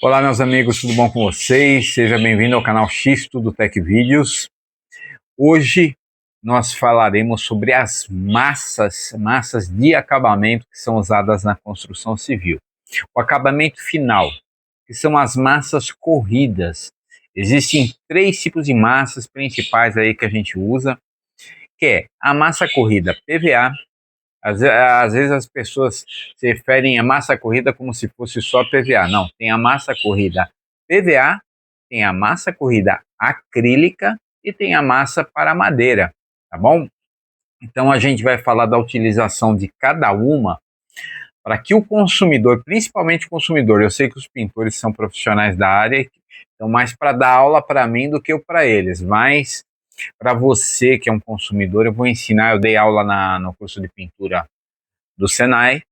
Olá, meus amigos, tudo bom com vocês? Seja bem-vindo ao canal X Tudo Tech Vídeos. Hoje nós falaremos sobre as massas de acabamento que são usadas na construção civil. O acabamento final, que são as massas corridas. Existem três tipos de massas principais aí que a gente usa, que é a massa corrida PVA. Às vezes as pessoas se referem à massa corrida como se fosse só PVA. Não, tem a massa corrida PVA, tem a massa corrida acrílica e tem a massa para madeira, tá bom? Então a gente vai falar da utilização de cada uma para que o consumidor, principalmente o consumidor, eu sei que os pintores são profissionais da área, então mais para dar aula para mim do que para eles, mas para você que é um consumidor, eu vou ensinar, eu dei aula no curso de pintura do Senai,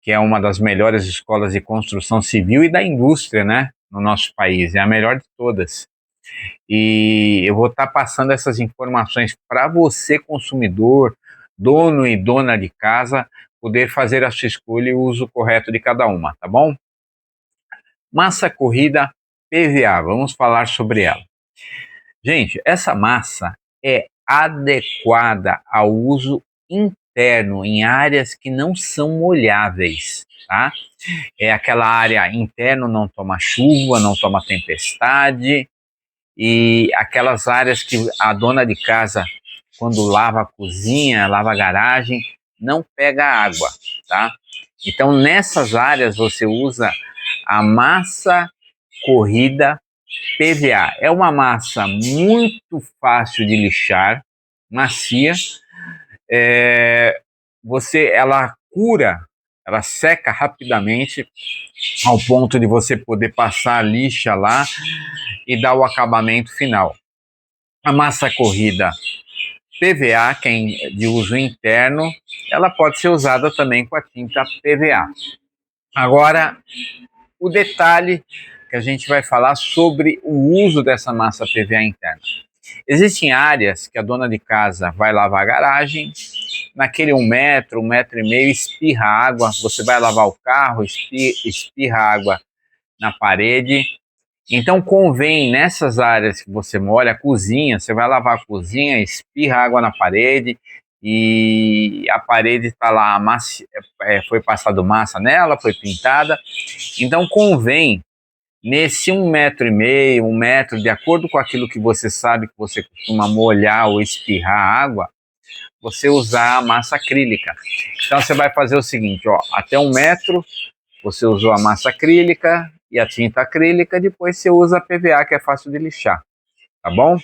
que é uma das melhores escolas de construção civil e da indústria, né, no nosso país, é a melhor de todas. E eu vou estar passando essas informações para você, consumidor, dono e dona de casa, poder fazer a sua escolha e o uso correto de cada uma, tá bom? Massa corrida PVA, vamos falar sobre ela. Gente, essa massa é adequada ao uso interno em áreas que não são molháveis, tá? É aquela área interna, não toma chuva, não toma tempestade, e aquelas áreas que a dona de casa, quando lava a cozinha, lava a garagem, não pega água, tá? Então, nessas áreas você usa a massa corrida PVA. É uma massa muito fácil de lixar, macia. Ela cura, ela seca rapidamente ao ponto de você poder passar a lixa lá e dar o acabamento final. A massa corrida PVA, que é de uso interno, ela pode ser usada também com a tinta PVA. Agora, o detalhe que a gente vai falar sobre o uso dessa massa PVA interna. Existem áreas que a dona de casa vai lavar a garagem, naquele 1 metro e meio, espirra água, você vai lavar o carro, espirra água na parede. Então convém nessas áreas que você molha, a cozinha, você vai lavar a cozinha, espirra água na parede e a parede está lá, foi passado massa nela, foi pintada. Então convém nesse 1 metro e meio, 1 metro, de acordo com aquilo que você sabe que você costuma molhar ou espirrar água, você usar a massa acrílica. Então você vai fazer o seguinte, ó, até 1 metro você usou a massa acrílica e a tinta acrílica, depois você usa a PVA, que é fácil de lixar, tá bom?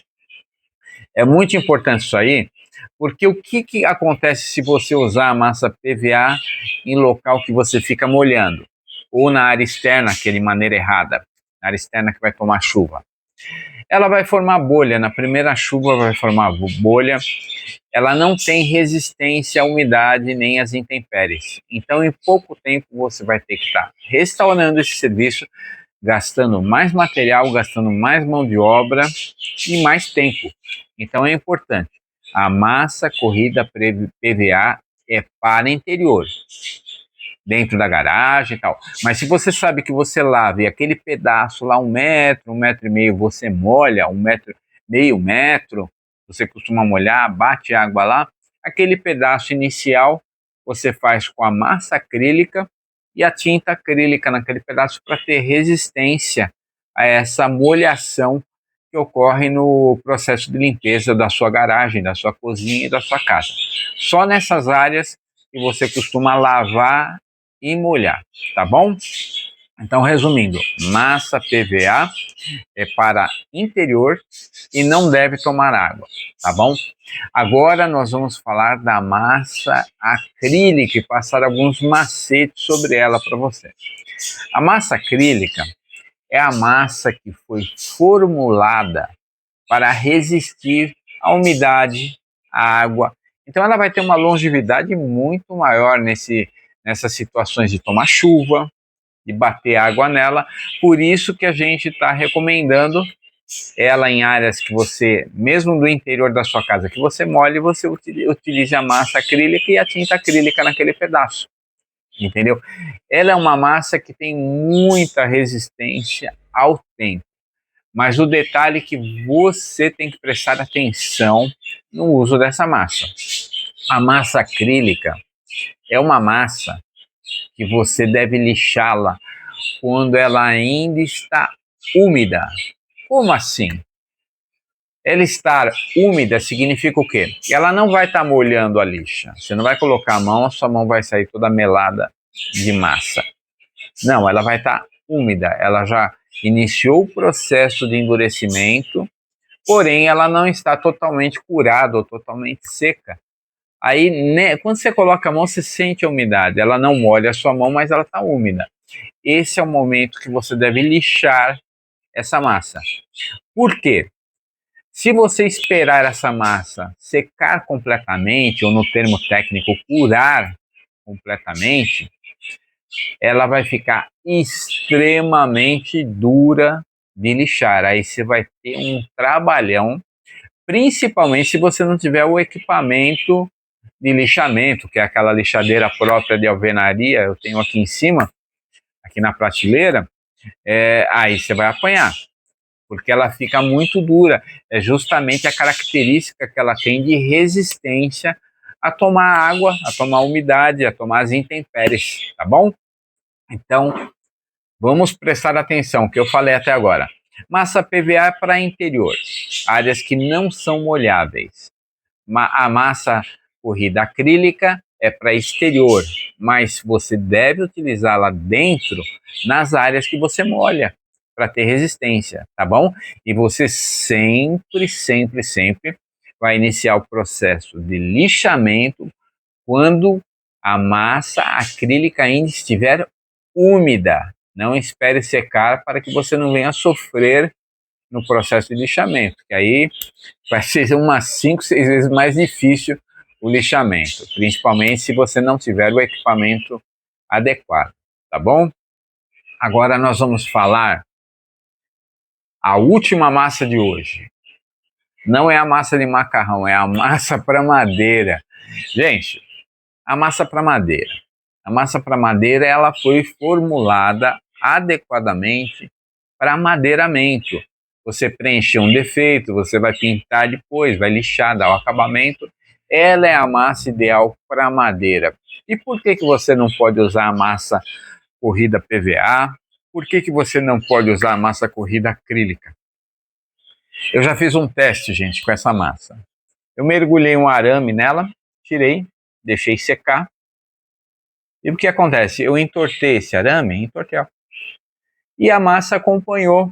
É muito importante isso aí, porque o que acontece se você usar a massa PVA em local que você fica molhando, ou na área externa, que é de maneira errada, na área externa que vai tomar chuva? Ela vai formar bolha, na primeira chuva vai formar bolha, ela não tem resistência à umidade nem às intempéries. Então, em pouco tempo, você vai ter que estar restaurando esse serviço, gastando mais material, gastando mais mão de obra e mais tempo. Então, é importante. A massa corrida PVA é para interior, dentro da garagem e tal. Mas se você sabe que você lava e aquele pedaço lá 1 metro e meio, você molha 1 metro, meio metro, você costuma molhar, bate água lá, aquele pedaço inicial você faz com a massa acrílica e a tinta acrílica naquele pedaço para ter resistência a essa molhação que ocorre no processo de limpeza da sua garagem, da sua cozinha e da sua casa. Só nessas áreas que você costuma lavar e molhar, tá bom? Então, resumindo, massa PVA é para interior e não deve tomar água, tá bom? Agora nós vamos falar da massa acrílica e passar alguns macetes sobre ela para você. A massa acrílica é a massa que foi formulada para resistir à umidade, à água. Então ela vai ter uma longevidade muito maior nessas situações de tomar chuva, de bater água nela. Por isso que a gente está recomendando ela em áreas que você, mesmo do interior da sua casa, que você molhe, você utilize a massa acrílica e a tinta acrílica naquele pedaço, entendeu? Ela é uma massa que tem muita resistência ao tempo. Mas o detalhe é que você tem que prestar atenção no uso dessa massa. A massa acrílica é uma massa que você deve lixá-la quando ela ainda está úmida. Como assim? Ela estar úmida significa o quê? Ela não vai estar molhando a lixa. Você não vai colocar a mão, a sua mão vai sair toda melada de massa. Não, ela vai estar úmida. Ela já iniciou o processo de endurecimento, porém ela não está totalmente curada ou totalmente seca. Aí, né, quando você coloca a mão, você sente a umidade. Ela não molha a sua mão, mas ela está úmida. Esse é o momento que você deve lixar essa massa. Por quê? Se você esperar essa massa secar completamente, ou no termo técnico, curar completamente, ela vai ficar extremamente dura de lixar. Aí você vai ter um trabalhão, principalmente se você não tiver o equipamento de lixamento, que é aquela lixadeira própria de alvenaria, eu tenho aqui em cima, aqui na prateleira, aí você vai apanhar, porque ela fica muito dura. É justamente a característica que ela tem de resistência a tomar água, a tomar umidade, a tomar as intempéries, tá bom? Então, vamos prestar atenção, que eu falei até agora. Massa PVA para interior, áreas que não são molháveis. A massa corrida acrílica é para exterior, mas você deve utilizá-la dentro nas áreas que você molha, para ter resistência, tá bom? E você sempre, sempre, sempre vai iniciar o processo de lixamento quando a massa acrílica ainda estiver úmida. Não espere secar para que você não venha sofrer no processo de lixamento, que aí vai ser umas 5, 6 vezes mais difícil o lixamento, principalmente se você não tiver o equipamento adequado, tá bom? Agora nós vamos falar a última massa de hoje. Não é a massa de macarrão, é a massa para madeira. Gente, a massa para madeira. A massa para madeira, ela foi formulada adequadamente para madeiramento. Você preencher um defeito, você vai pintar depois, vai lixar, dar o acabamento. Ela é a massa ideal para madeira. E por que você não pode usar a massa corrida PVA? Por que você não pode usar a massa corrida acrílica? Eu já fiz um teste, gente, com essa massa. Eu mergulhei um arame nela, tirei, deixei secar. E o que acontece? Eu entortei esse arame, entortei, ó. E a massa acompanhou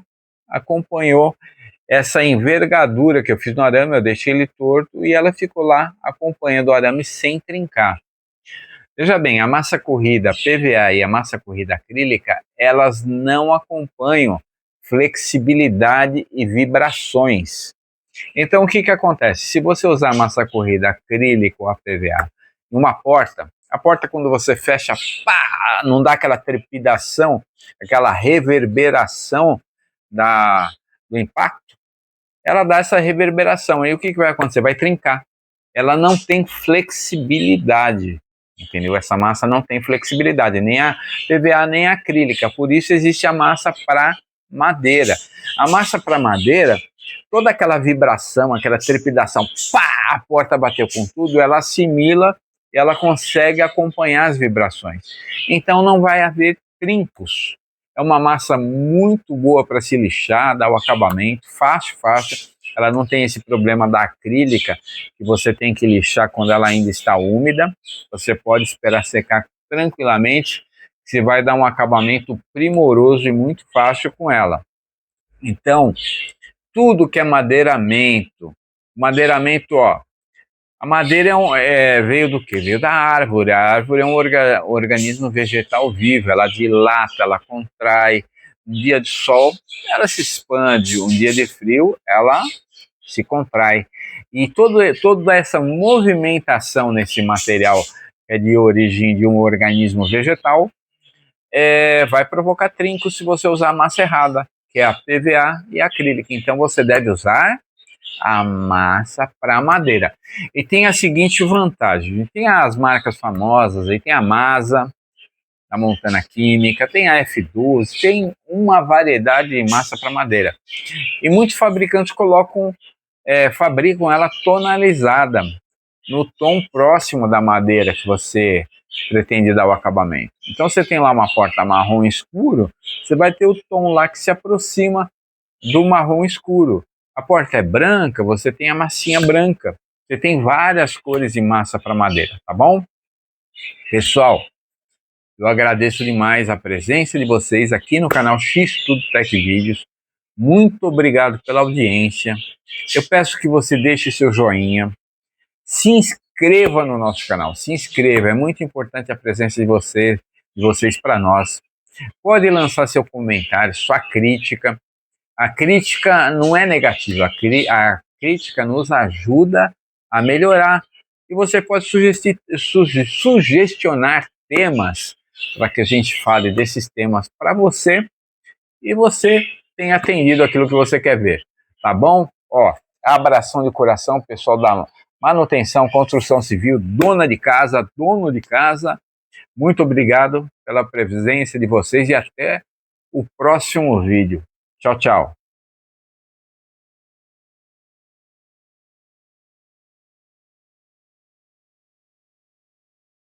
essa envergadura que eu fiz no arame, eu deixei ele torto e ela ficou lá acompanhando o arame sem trincar. Veja bem, a massa corrida PVA e a massa corrida acrílica, elas não acompanham flexibilidade e vibrações. Então, o que acontece? Se você usar a massa corrida acrílica ou a PVA numa porta, a porta quando você fecha, pá, não dá aquela trepidação, aquela reverberação do impacto, ela dá essa reverberação. Aí o que vai acontecer? Vai trincar. Ela não tem flexibilidade, entendeu? Essa massa não tem flexibilidade, nem a PVA nem a acrílica. Por isso existe a massa para madeira. A massa para madeira, toda aquela vibração, aquela trepidação, pá, a porta bateu com tudo, ela assimila, ela consegue acompanhar as vibrações. Então não vai haver trincos. É uma massa muito boa para se lixar, dar o acabamento, fácil, fácil. Ela não tem esse problema da acrílica, que você tem que lixar quando ela ainda está úmida. Você pode esperar secar tranquilamente, você vai dar um acabamento primoroso e muito fácil com ela. Então, tudo que é madeiramento, ó, a madeira veio do quê? Veio da árvore. A árvore é um organismo vegetal vivo, ela dilata, ela contrai. Um dia de sol, ela se expande, um dia de frio, ela se contrai. E toda essa movimentação nesse material que é de origem de um organismo vegetal vai provocar trincos se você usar a massa errada, que é a PVA e a acrílica. Então você deve usar a massa para madeira. E tem a seguinte vantagem: tem as marcas famosas, aí tem a Masa, da Montana Química, tem a F12, tem uma variedade de massa para madeira. E muitos fabricantes fabricam ela tonalizada, no tom próximo da madeira que você pretende dar o acabamento. Então você tem lá uma porta marrom escuro, você vai ter o tom lá que se aproxima do marrom escuro. A porta é branca, você tem a massinha branca. Você tem várias cores de massa para madeira, tá bom? Pessoal, eu agradeço demais a presença de vocês aqui no canal X Tudo Tech Vídeos. Muito obrigado pela audiência. Eu peço que você deixe seu joinha, se inscreva no nosso canal, se inscreva, é muito importante a presença de vocês para nós. Pode lançar seu comentário, sua crítica. A crítica não é negativa, a crítica nos ajuda a melhorar. E você pode sugestionar temas para que a gente fale desses temas para você e você tem atendido aquilo que você quer ver, tá bom? Ó, abração de coração, pessoal da manutenção, construção civil, dona de casa, dono de casa, muito obrigado pela presença de vocês e até o próximo vídeo. Tchau, tchau.